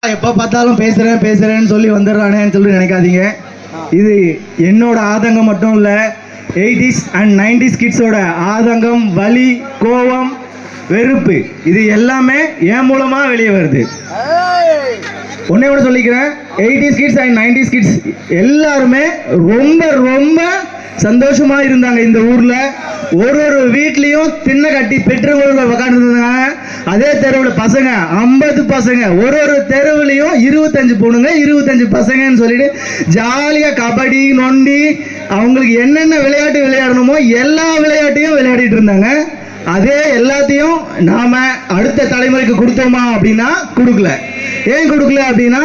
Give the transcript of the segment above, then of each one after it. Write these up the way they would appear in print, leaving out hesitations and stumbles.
எப்போ பார்த்தாலும் பேசுகிறேன்னு சொல்லி வந்துடுறானேன்னு சொல்லி நினைக்காதீங்க. இது என்னோட ஆதங்கம் மட்டும் இல்லை, 80s and 90s கிட்ஸோட ஆதங்கம், வலி, கோபம், வெறுப்பு, இது எல்லாமே என் மூலமாக வெளியே வருது. ஒன்னே கூட சொல்லிக்கிறேன், 80s kids and 90s kids எல்லாருமே ரொம்ப ரொம்ப சந்தோஷமாக இருந்தாங்க. இந்த ஊரில் ஒரு வீட்லேயும் திண்ணை கட்டி பெற்றோர்கள் உட்காந்துருந்தாங்க. அதே தெருவில் பசங்க 50 பசங்க, ஒரு தெருவுலையும் 25 பொண்ணுங்க 25 பசங்கன்னு சொல்லிட்டு ஜாலியாக கபடி, நொண்டி, அவங்களுக்கு என்னென்ன விளையாட்டு விளையாடணுமோ எல்லா விளையாட்டையும் விளையாடிட்டு இருந்தாங்க. அதே எல்லாத்தையும் நாம அடுத்த தலைமுறைக்கு கொடுத்தோமா அப்படின்னா கொடுக்கல. ஏன் கொடுக்கல அப்படின்னா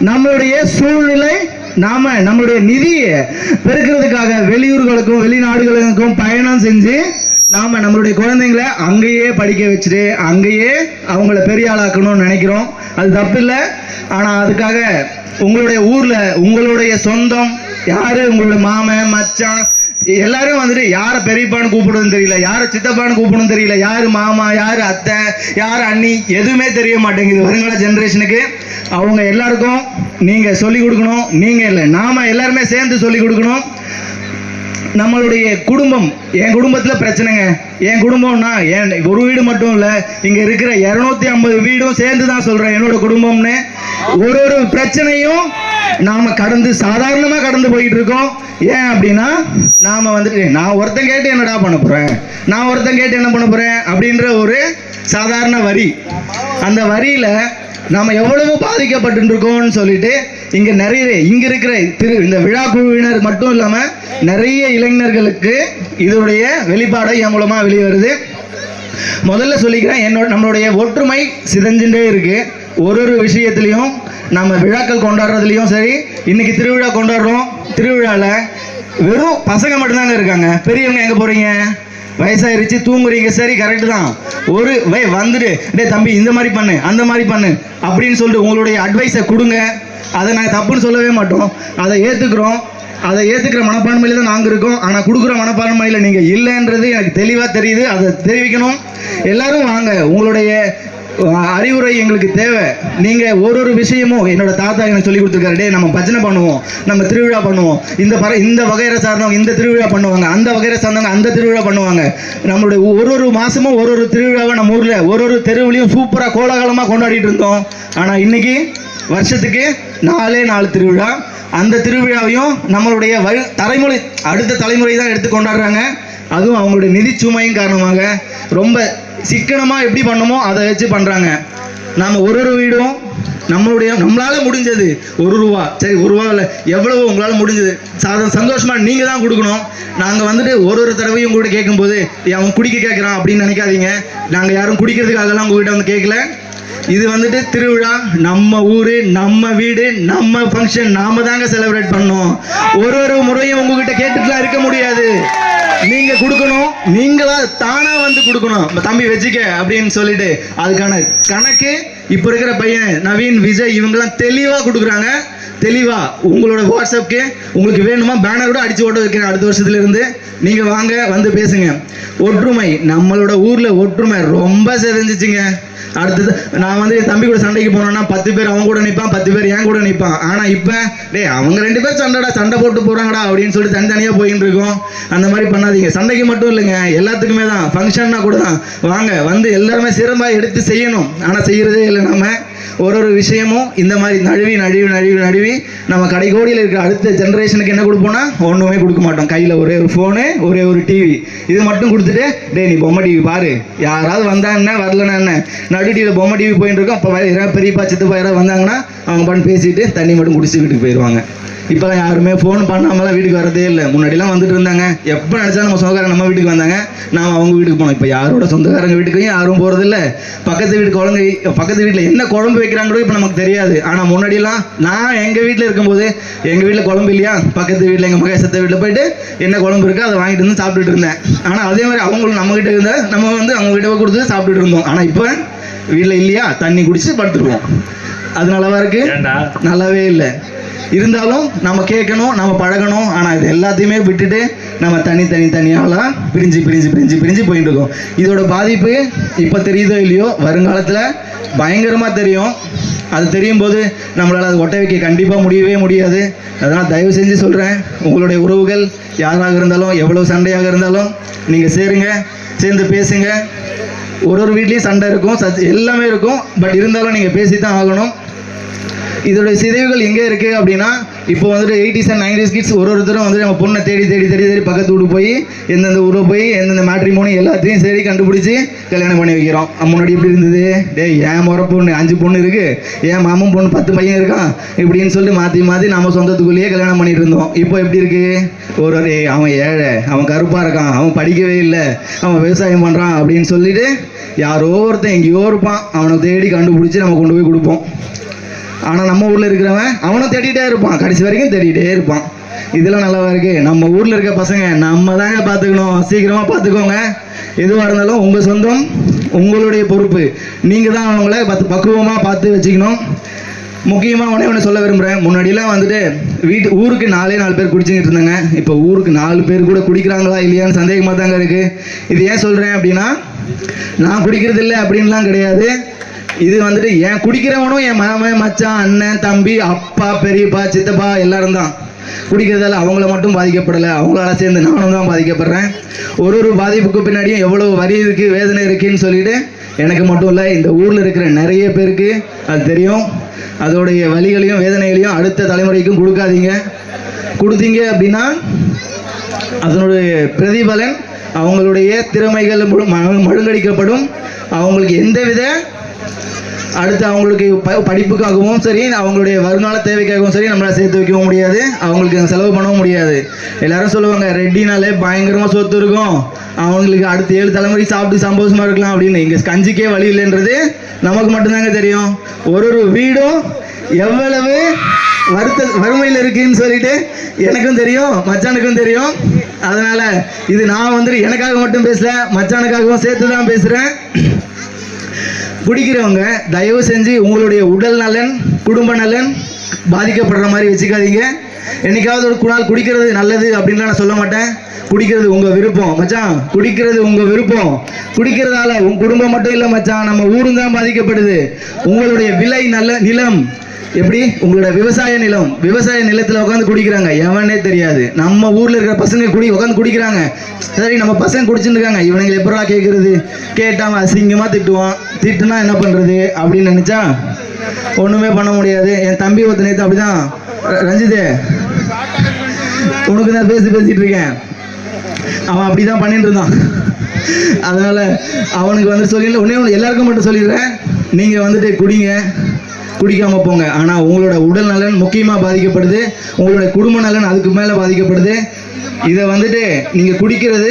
நம்மளுடைய சூழ்நிலை, நாம நம்மளுடைய நிதியை பெருக்கிறதுக்காக வெளியூர்களுக்கும் வெளிநாடுகளுக்கும் பயணம் செஞ்சு நாம நம்மளுடைய குழந்தைங்களை அங்கேயே படிக்க வச்சுட்டு அங்கேயே அவங்கள பெரிய ஆளாக்கணும்னு நினைக்கிறோம். அது தப்பு இல்லை. ஆனால் அதுக்காக உங்களுடைய ஊரில் உங்களுடைய சொந்தம் யாரு, உங்களுடைய மாமன், மச்சான் எல்லாரும் வந்துட்டு யாரை பெரியப்பான்னு கூப்பிடுன்னு தெரியல, யாரை சித்தப்பான்னு கூப்பிடணும் தெரியல, யாரு மாமா, யாரு அத்தை, யாரு அண்ணி, எதுவுமே தெரிய மாட்டேங்குது வருங்கால ஜென்ரேஷனுக்கு. அவங்க எல்லாருக்கும் நீங்க சொல்லிக் கொடுக்கணும். நீங்க இல்லை, நாம எல்லாருமே சேர்ந்து சொல்லிக் கொடுக்கணும். நம்மளுடைய குடும்பம், என் குடும்பத்தில் பிரச்சனைங்க. என் குடும்பம்னா என் ஒரு வீடு மட்டும் இல்லை, இங்கே இருக்கிற 250 வீடும் சேர்ந்து தான் சொல்கிறேன் என்னோட குடும்பம்னு. ஒரு பிரச்சனையும் நாம் கடந்து சாதாரணமாக கடந்து போயிட்டு இருக்கோம். ஏன் அப்படின்னா நாம் வந்துட்டு நான் ஒருத்தன் கேட்டு என்னடா பண்ண போகிறேன், நான் ஒருத்தன் கேட்டு என்ன பண்ண போகிறேன் அப்படின்ற ஒரு சாதாரண வரி. அந்த வரியில் நாம் எவ்வளவு பாதிக்கப்பட்டு இருக்கோம்னு சொல்லிட்டு இங்கே இருக்கிற இந்த விழா குழுவினர் மட்டும் இல்லாமல் நிறைய இளைஞர்களுக்கு இதனுடைய வெளிப்பாடு என் மூலமாக வெளியே வருது. முதல்ல சொல்லிக்கிறேன், நம்மளுடைய ஒற்றுமை சிதைஞ்சுட்டே இருக்கு. ஒரு விஷயத்துலையும் நம்ம விழாக்கள் கொண்டாடுறதுலையும் சரி, இன்னைக்கு திருவிழா கொண்டாடுறோம், திருவிழாவில் வெறும் பசங்க மட்டும்தாங்க இருக்காங்க. பெரியவங்க எங்கே போகிறீங்க? வயசாயிருச்சு, தூங்குறீங்க, சரி கரெக்டு தான். ஒரு வந்துட்டு டே தம்பி இந்த மாதிரி பண்ணு அந்த மாதிரி பண்ணு அப்படின்னு சொல்லிட்டு உங்களுடைய அட்வைஸை கொடுங்க. அதை நாங்கள் தப்புன்னு சொல்லவே மாட்டோம், அதை ஏற்றுக்கிறோம். அதை ஏற்றுக்கிற மனப்பான்மையில் தான் நாங்கள் இருக்கோம். ஆனால் கொடுக்குற மனப்பான்மையில் நீங்கள் இல்லைன்றது எனக்கு தெளிவாக தெரியுது. அதை தெரிவிக்கணும். எல்லாரும் வாங்க, உங்களுடைய அறிவுரை எங்களுக்கு தேவை. நீங்கள் ஒரு விஷயமும் என்னோட தாத்தா எனக்கு சொல்லி கொடுத்துருக்காரு, டே நம்ம பஜனை பண்ணுவோம், நம்ம திருவிழா பண்ணுவோம், இந்த வகையரை சார்ந்தவங்க இந்த திருவிழா பண்ணுவாங்க, அந்த வகையரை சார்ந்தவங்க அந்த திருவிழா பண்ணுவாங்க. நம்மளுடைய ஒரு மாதமும் ஒரு திருவிழாவை நம்ம ஊரில் ஒரு தெருவுலையும் சூப்பராக கோலாகலமாக கொண்டாடிட்டு இருந்தோம். ஆனால் இன்னைக்கு வருஷத்துக்கு 4 திருவிழா. அந்த திருவிழாவையும் நம்மளுடைய அடுத்த தலைமுறை தான் எடுத்து கொண்டாடுறாங்க. அதுவும் அவங்களுடைய நிதி சுமையின் காரணமாக ரொம்ப சிக்கனமாக எப்படி பண்ணணுமோ அதை வச்சு பண்ணுறாங்க. நாம் ஒரு வீடும் நம்மளால் முடிஞ்சது ரூபா, சரி ரூபாவில் எவ்வளவோ உங்களால் முடிஞ்சது சந்தோஷமாக நீங்கள் தான் கொடுக்கணும். நாங்கள் வந்துட்டு ஒரு தடவையும் உங்கள்கிட்ட கேட்கும்போது அவன் குடிக்க கேட்குறான் அப்படின்னு நினைக்காதீங்க. நாங்கள் யாரும் குடிக்கிறதுக்காகலாம் உங்கள்கிட்ட வந்து கேட்கல. இது வந்துட்டு திருவிழா, நம்ம ஊர், நம்ம வீடு, நம்ம ஃபங்க்ஷன், நாம தாங்க செலிப்ரேட் பண்ணோம். ஒரு முறையும் உங்ககிட்ட கேட்டுட்டுலாம் இருக்க முடியாது. நீங்க கொடுக்கணும், நீங்களா தானா வந்து கொடுக்கணும். தம்பி வச்சுக்க அப்படின்னு சொல்லிட்டு அதுக்கான கணக்கு இப்போ இருக்கிற பையன் நவீன், விஜய் இவங்கெல்லாம் தெளிவாக கொடுக்குறாங்க. தெளிவா உங்களோட வாட்ஸ்அப்க்கு உங்களுக்கு வேணுமா பேனர் கூட அடிச்சு ஓட்ட வைக்கிறேன் அடுத்த வருஷத்துல இருந்து. நீங்க வாங்க, வந்து பேசுங்க. ஒற்றுமை, நம்மளோட ஊர்ல ஒற்றுமை ரொம்ப செதஞ்சிச்சுங்க. அடுத்தது நான் வந்து என் தம்பி கூட சண்டைக்கு போனோன்னா 10 பேர் அவன் கூட நிற்பான், 10 பேர் என் கூட நிற்பான். ஆனால் இப்போ அவங்க 2 பேர் சண்டை போட்டு போகிறாங்கடா அப்படின்னு சொல்லிட்டு தனித்தனியாக போயின்னு இருக்கோம். அந்த மாதிரி பண்ணாதீங்க. சண்டைக்கு மட்டும் இல்லைங்க, எல்லாத்துக்குமே தான். ஃபங்க்ஷன்னா கூட தான். வாங்க, வந்து எல்லாருமே சிறப்பாக எடுத்து செய்யணும். ஆனால் செய்கிறதே இல்லை. நம்ம ஒரு விஷயமும் இந்த மாதிரி நழுவி நம்ம கடைக்கோடியில் இருக்கிற அடுத்த ஜென்ரேஷனுக்கு என்ன கொடுப்போம்னா ஒன்றுமே கொடுக்க மாட்டோம். கையில் ஒரே ஒரு ஃபோனு, ஒரே ஒரு டிவி, இது மட்டும் கொடுத்துட்டு நீ பொம்மை டிவி பாரு, யாராவது வந்தா என்ன வரலன்னா என்ன, நடு டிவியில் பொம்மை டிவி போயிட்டு இருக்கோம். அப்போ யாராவது பெரியப்பா சித்தப்பா யாராவது வந்தாங்கன்னா அவங்க பண்ணி பேசிட்டு தண்ணி மட்டும் குடிச்சு வீட்டுக்கு போயிடுவாங்க. இப்போலாம் யாருமே ஃபோன் பண்ணாமலாம் வீட்டுக்கு வரதே இல்லை. முன்னாடிலாம் வந்துட்டு இருந்தாங்க. எப்போ நினச்சா நம்ம சொந்தக்காரங்க நம்ம வீட்டுக்கு வந்தாங்க, நாம் அவங்க வீட்டுக்கு போனோம். இப்போ யாரோட சொந்தக்காரங்க வீட்டுக்கும் யாரும் போகிறதில்ல. பக்கத்து வீட்டில் என்ன குழம்பு வைக்கிறாங்களோ இப்போ நமக்கு தெரியாது. ஆனால் முன்னாடிலாம் நான் எங்கள் வீட்டில் இருக்கும்போது எங்கள் வீட்டில் குழம்பு இல்லையா, பக்கத்து வீட்டில் எங்கள் மகேசத்தை வீட்டில் போயிட்டு என்ன குழம்பு இருக்கோ அதை வாங்கிட்டு வந்து சாப்பிட்டுட்டு இருந்தேன். ஆனால் அதே மாதிரி அவங்களும் நம்மகிட்ட இருந்தால் நம்ம வந்து அவங்க கிட்ட கொடுத்து சாப்பிட்டுட்டு இருந்தோம். ஆனால் இப்போ வீட்டில் இல்லையா, தண்ணி குடிச்சு படுத்துருவோம். அது நல்லாவா இருக்கு? நல்லாவே இல்லை. இருந்தாலும் நம்ம கேட்கணும், நம்ம பழகணும். ஆனால் இது எல்லாத்தையுமே விட்டுட்டு நம்ம தனியாலாம் பிரிஞ்சு போயிட்டு இருக்கோம். இதோட பாதிப்பு இப்போ தெரியுதோ இல்லையோ, வருங்காலத்தில் பயங்கரமாக தெரியும். அது தெரியும் போது நம்மளால் அது ஒட்ட வைக்க கண்டிப்பாக முடியவே முடியாது. அதனால் தயவு செஞ்சு சொல்கிறேன், உங்களுடைய உறவுகள் யாராக இருந்தாலும், எவ்வளோ சண்டையாக இருந்தாலும் நீங்கள் சேருங்க, சேர்ந்து பேசுங்க. ஒரு வீட்லேயும் சண்டை இருக்கும், எல்லாமே இருக்கும். பட் இருந்தாலும் நீங்கள் பேசி தான் ஆகணும். இதோடைய சிதைவுகள் எங்கே இருக்குது அப்படின்னா, இப்போ வந்துட்டு 80s and 90s கிட்ஸ் ஒருத்தரும் வந்துட்டு நம்ம பொண்ணை தேடி பக்கத்து வீட்டுக்கு போய் எந்தெந்த ஊரில் போய் எந்தெந்த மேட்ரிமோனி எல்லாத்தையும் சரி கண்டுபிடிச்சி கல்யாணம் பண்ணி வைக்கிறோம். முன்னாடி எப்படி இருந்தது, ஏன் முறை பொண்ணு 5 பொண்ணு இருக்குது, ஏன் மாமன் பொண்ணு 10 பையன் இருக்கான் இப்படின்னு சொல்லிட்டு மாற்றி நம்ம சொந்தத்துக்குள்ளேயே கல்யாணம் பண்ணிட்டு இருந்தோம். இப்போ எப்படி இருக்குது, அவன் ஏழை, அவன் கருப்பாக இருக்கான், அவன் படிக்கவே இல்லை, அவன் விவசாயம் பண்ணுறான் அப்படின்னு சொல்லிட்டு யாரோ ஒருத்தன் எங்கேயோ இருப்பான், அவனை தேடி கண்டுபிடிச்சி நம்ம கொண்டு போய் கொடுப்போம். ஆனால் நம்ம ஊரில் இருக்கிறவன் அவனும் தேடிட்டே இருப்பான், கடைசி வரைக்கும் தேடிட்டே இருப்பான். இதெல்லாம் நல்லாவா இருக்குது? நம்ம ஊரில் இருக்க பசங்க நம்ம தாங்க பார்த்துக்கணும். சீக்கிரமாக பார்த்துக்கோங்க. எதுவாக இருந்தாலும் உங்கள் சொந்தம், உங்களுடைய பொறுப்பு. நீங்கள் தான் அவங்கள பக்குவமாக பார்த்து வச்சுக்கணும். முக்கியமாக ஒன்று சொல்ல விரும்புகிறேன். முன்னாடியெல்லாம் வந்துட்டு ஊருக்கு 4 பேர் குடிச்சுக்கிட்டு இருந்தாங்க. இப்போ ஊருக்கு 4 பேர் கூட குடிக்கிறாங்களா இல்லையான்னு சந்தேகமாக தாங்க இருக்குது. இது ஏன் சொல்கிறேன் அப்படின்னா, நான் குடிக்கிறது இல்லை அப்படின்லாம் கிடையாது. இது வந்துட்டு என் குடிக்கிறவனும் என் மாமன், மச்சான், அண்ணன், தம்பி, அப்பா, பெரியப்பா, சித்தப்பா எல்லாரும் தான் குடிக்கிறதால அவங்கள மட்டும் பாதிக்கப்படலை, அவங்களால சேர்ந்து நானும் தான் பாதிக்கப்படுறேன். ஒரு பாதிப்புக்கு பின்னாடியும் எவ்வளோ வலி இருக்குது, வேதனை இருக்குன்னு சொல்லிட்டு எனக்கு மட்டும் இல்லை, இந்த ஊரில் இருக்கிற நிறைய பேருக்கு அது தெரியும். அதோடைய வலிகளையும் வேதனைகளையும் அடுத்த தலைமுறைக்கும் கொடுத்தீங்க அப்படின்னா அதனுடைய பிரதிபலன் அவங்களுடைய திறமைகள் மழுங்கடிக்கப்படும். அவங்களுக்கு எந்தவித அடுத்து அவங்களுக்கு படிப்புக்காகவும் சரி, அவங்களுடைய வருங்கால தேவைக்காகவும் சரி நம்மளால் சேர்த்து வைக்கவும் முடியாது, அவங்களுக்கு செலவு பண்ணவும் முடியாது. எல்லாரும் சொல்லுவாங்க, ரெட்டினாலே பயங்கரமாக சொத்து இருக்கும், அவங்களுக்கு அடுத்த 7 தலைமுறை சாப்பிட்டு சந்தோஷமாக இருக்கலாம் அப்படின்னு. இங்கே கஞ்சிக்கே வழி இல்லைன்றது நமக்கு மட்டும்தாங்க தெரியும். ஒரு வீடும் எவ்வளவு வறுமையில் இருக்குன்னு சொல்லிட்டு எனக்கும் தெரியும், மச்சானுக்கும் தெரியும். அதனால இது நான் வந்துட்டு எனக்காக மட்டும் பேசல, மச்சானுக்காகவும் சேர்த்து தான் பேசுகிறேன். குடிக்கிறவங்க தயவு செஞ்சு உங்களுடைய உடல் நலன், குடும்ப நலன் பாதிக்கப்படுற மாதிரி வச்சுக்காதீங்க. என்னைக்காவது ஒரு நாள் குடிக்கிறது நல்லது அப்படின்லாம் நான் சொல்ல மாட்டேன். குடிக்கிறது உங்கள் விருப்பம் மச்சான், குடிக்கிறது உங்கள் விருப்பம். குடிக்கிறதால உங்கள் குடும்பம் மட்டும் இல்லை மச்சான், நம்ம ஊரும் தான் பாதிக்கப்படுது. உங்களுடைய விலை நல்ல நிலம் எப்படி, உங்களோட விவசாய நிலத்தில் உட்காந்து குடிக்கிறாங்க, எவனே தெரியாது. நம்ம ஊரில் இருக்கிற பசங்க உட்காந்து குடிக்கிறாங்க. சரி, நம்ம பசங்க குடிச்சுட்டு இருக்காங்க, இவனுங்களை எப்படா கேட்குறது, கேட்டாமல் அசிங்கமாக திட்டுனா என்ன பண்ணுறது அப்படின்னு நினச்சா ஒன்றுமே பண்ண முடியாது. என் தம்பி ஒருத்த நேற்று அப்படிதான், ரஞ்சிதே உனக்கு தான் பேசிட்டு இருக்கேன், அவன் அப்படி தான் பண்ணிட்டு இருந்தான். அதனால் அவனுக்கு வந்து சொல்லி ஒன்று எல்லாருக்கும் மட்டும் சொல்லிடுறேன், நீங்கள் வந்துட்டு குடிக்காமல் போங்க. ஆனால் உங்களோட உடல் நலன் முக்கியமாக பாதிக்கப்படுது, உங்களோட குடும்ப நலன் அதுக்கு மேலே பாதிக்கப்படுது. இதை வந்துட்டு நீங்கள் குடிக்கிறது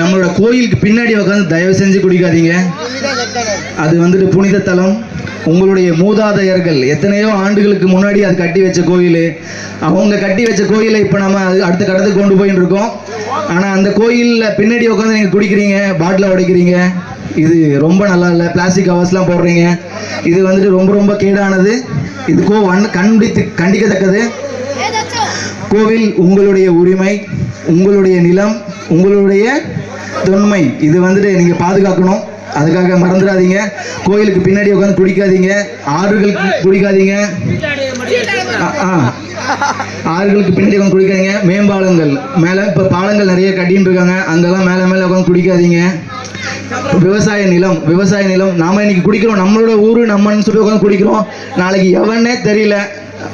நம்மளோட கோயிலுக்கு பின்னாடி உட்காந்து தயவு செஞ்சு குடிக்காதீங்க. அது வந்துட்டு புனித தலம். உங்களுடைய மூதாதையர்கள் எத்தனையோ ஆண்டுகளுக்கு முன்னாடி அது கட்டி வச்ச கோயில், அவங்க கட்டி வச்ச கோயிலை இப்போ நம்ம அடுத்த கடத்துக்கு கொண்டு போயின்னு இருக்கோம். ஆனால் அந்த கோயிலில் பின்னாடி உட்காந்து நீங்கள் குடிக்கிறீங்க, பாட்டில் உடைக்கிறீங்க, இது ரொம்ப நல்லா இல்லை. பிளாஸ்டிக் கவர்ஸ்லாம் போடுறீங்க, இது வந்துட்டு ரொம்ப கேடானது. இதுக்கோ கண்டிக்கத்தக்கது. கோவில் உங்களுடைய உரிமை, உங்களுடைய நிலம், உங்களுடைய தொன்மை. இது வந்துட்டு நீங்கள் பாதுகாக்கணும். அதுக்காக மறந்துடாதீங்க. கோயிலுக்கு பின்னாடி உட்காந்து குடிக்காதீங்க, ஆறுகளுக்கு குடிக்காதீங்க, ஆறுகளுக்கு பின்னாடி உட்காந்து குடிக்காதீங்க. மேம்பாலங்கள் மேலே இப்போ பாலங்கள் நிறைய கட்டின்னு இருக்காங்க, அங்கெல்லாம் மேலே உட்காந்து குடிக்காதீங்க. விவசாய நிலம் நாம இன்னைக்கு குடிக்கிறோம், நம்மளோட ஊரு நம்மன்னு சொல்லி உட்காந்து குடிக்கிறோம். நாளைக்கு எவனே தெரியல,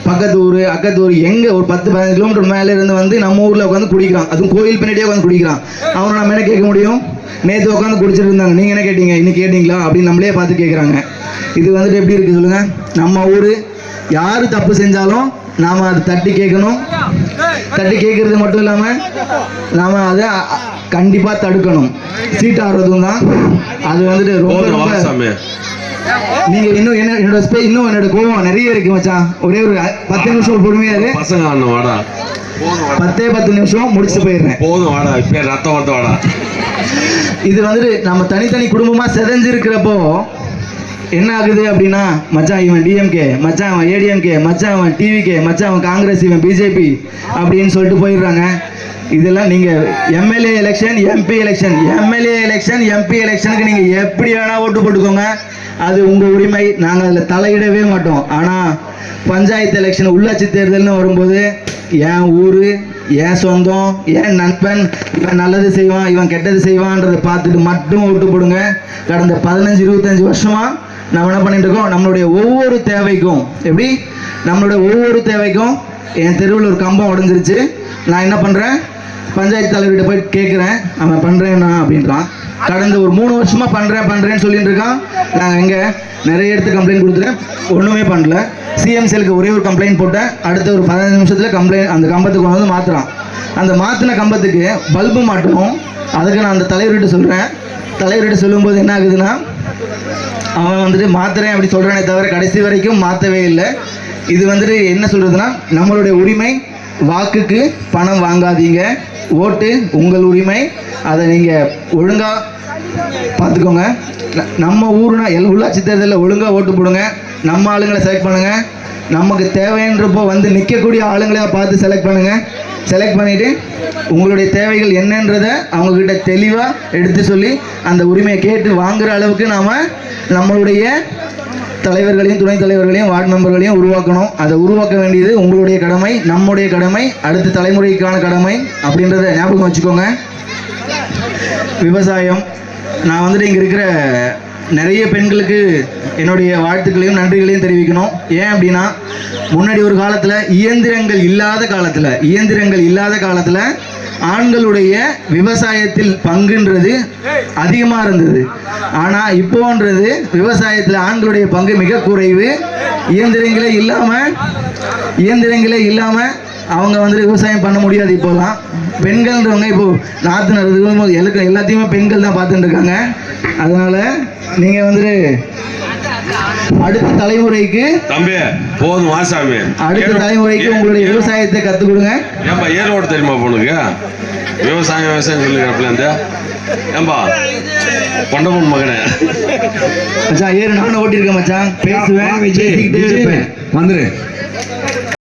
பக்கத்து ஊர் அக்கத்து ஊர் எங்கே ஒரு 10-15 கிலோமீட்டர் மேலே இருந்து வந்து நம்ம ஊரில் உட்காந்து குடிக்கிறான், அதுவும் கோயில் பின்னாடியே உட்காந்து குடிக்கிறான். அவனை நம்ம என்ன கேட்க முடியும்? நேற்று உட்காந்து குடிச்சிட்டு இருந்தாங்க, நீங்கள் என்ன கேட்டீங்க, இன்னைக்கு கேட்டீங்களா அப்படின்னு நம்மளே பார்த்து கேட்குறாங்க. இது வந்துட்டு எப்படி இருக்குது சொல்லுங்கள்? நம்ம ஊர் யார் தப்பு செஞ்சாலும் நாம் அதை தட்டி கேட்கணும். தட்டி கேட்கறது மட்டும் இல்லாமல் நாம் அதை கண்டிப்பாக தடுக்கணும். சீட்டாடுறதும் தான் அது வந்துட்டு ரொம்ப நீங்க இன்னும் என்னோட கோபம் நிறைய இருக்கு மச்சான். ஒரே ஒரு 10 நிமிஷம் பொறுமையா இரு. பசங்க ஆடணும் வாடா, 10 நிமிஷம் முடிச்சுட்டு போயிடுறேன். போதும் வாடா, இப்ப ரத்தம் வாடா. இது வந்துட்டு நம்ம தனித்தனி குடும்பமா செதஞ்சிருக்கிறப்போ என்ன ஆகுது அப்படின்னா, மச்சான் இவன் டிஎம்கே, மச்சான் அவன் ஏடிஎம்கே, மச்சான் அவன் டிவிகே, மச்சான் அவன் காங்கிரஸ், இவன் பிஜேபி அப்படின்னு சொல்லிட்டு போயிடுறாங்க. இதெல்லாம் நீங்கள் MLA election, MP election, MLA election, MP எலெக்ஷனுக்கு நீங்கள் எப்படி வேணால் ஓட்டு போட்டுக்கோங்க, அது உங்கள் உரிமை. நாங்கள் அதில் தலையிடவே மாட்டோம். ஆனால் பஞ்சாயத்து எலெக்ஷன், உள்ளாட்சி தேர்தல்னு வரும்போது என் ஊர், என் சொந்தம், என் நண்பன், இவன் நல்லது செய்வான், இவன் கெட்டது செய்வான்றதை பார்த்துட்டு மட்டும் ஓட்டு போடுங்க. கடந்த 15-25 வருஷமாக நம்ம என்ன பண்ணிட்டு இருக்கோம், நம்மளுடைய ஒவ்வொரு தேவைக்கும், எப்படி நம்மளுடைய ஒவ்வொரு தேவைக்கும், என் தெருவில் ஒரு கம்பம் உடஞ்சிருச்சு, நான் என்ன பண்ணுறேன், பஞ்சாயத்து தலைவர்கிட்ட போய் கேட்குறேன், அவன் பண்ணுறேன்னா அப்படின்றான். கடந்த ஒரு 3 வருஷமாக பண்ணுறேன்னு சொல்லிட்டு இருக்கான். நாங்கள் எங்கே நிறைய இடத்துக்கு கம்ப்ளைண்ட் கொடுத்துட்டேன், ஒன்றுமே பண்ணல. சிஎம்சிஎலுக்கு ஒரே ஒரு கம்ப்ளைண்ட் போட்டேன், அடுத்த ஒரு 15 நிமிஷத்தில் கம்ப்ளைண்ட் அந்த கம்பத்துக்கு கொண்டு வந்து மாற்றுறான். அந்த மாற்றின கம்பத்துக்கு பல்பு மாட்டணும். அதுக்கு நான் அந்த தலைவர்கிட்ட சொல்கிறேன். தலைவர்கிட்ட சொல்லும்போது என்ன ஆகுதுன்னா, அவன் வந்துட்டு மாற்றுறேன் அப்படி சொல்கிறானே தவிர கடைசி வரைக்கும் மாற்றவே இல்லை. இது வந்துட்டு என்ன சொல்கிறதுனா, நம்மளுடைய உரிமை, வாக்குக்கு பணம் வாங்காதீங்க, ஓட்டு உங்கள் உரிமை, அதை நீங்கள் ஒழுங்காக பார்த்துக்கோங்க. நம்ம ஊர்னா உள்ளாட்சி தேர்தலில் ஒழுங்காக ஓட்டு போடுங்க, நம்ம ஆளுங்களை செலக்ட் பண்ணுங்கள், நமக்கு தேவைன்றப்போ வந்து நிற்கக்கூடிய ஆளுங்களையாக பார்த்து செலக்ட் பண்ணுங்கள். செலக்ட் பண்ணிவிட்டு உங்களுடைய தேவைகள் என்னன்றதை அவங்கக்கிட்ட தெளிவாக எடுத்து சொல்லி அந்த உரிமையை கேட்டு வாங்குகிற அளவுக்கு நாம் நம்மளுடைய தலைவர்களையும் துணைத் தலைவர்களையும் வார்டு மெம்பர்களையும் உருவாக்கணும். அதை உருவாக்க வேண்டியது உங்களுடைய கடமை, நம்முடைய கடமை, அடுத்த தலைமுறைக்கான கடமை அப்படின்றத ஞாபகம் வச்சுக்கோங்க. விவசாயம், நான் வந்துட்டு இங்கே இருக்கிற நிறைய பெண்களுக்கு என்னுடைய வாழ்த்துக்களையும் நன்றிகளையும் தெரிவிக்கணும். ஏன் அப்படின்னா, முன்னாடி ஒரு காலத்தில் இயந்திரங்கள் இல்லாத காலத்தில் ஆண்களுடைய விவசாயத்தில் பங்குன்றது அதிகமாக இருந்தது. ஆனால் இப்போன்றது விவசாயத்தில் ஆண்களுடைய பங்கு மிக குறைவு. இயந்திரங்களே இல்லாமல் அவங்க வந்து விவசாயம் பண்ண முடியாது. இப்போலாம் பெண்கள்ன்றவங்க இப்போ நாற்று நடுறதுக்கும் போது எல்லாத்தையுமே பெண்கள் தான் பார்த்துட்டு இருக்காங்க. அதனால் நீங்கள் வந்துட்டு அடுத்த தலைமுறைக்கு தம்பி போதும் வாசாமி, அடுத்த தலைமுறைக்கு உங்களுடைய விவசாயத்தை கற்றுக் கொடுங்க. ஏன்பா ஏரோட தெரியுமா பொண்ணுக்கு விவசாயம் சொல்லுங்கிறப்பல இந்த ஏன்பா கொண்டபொன் மகனே மச்சான் ஏறு, நானும் ஓட்டியிருக்கேன் மச்சான், பேசுவேன், வந்துரு.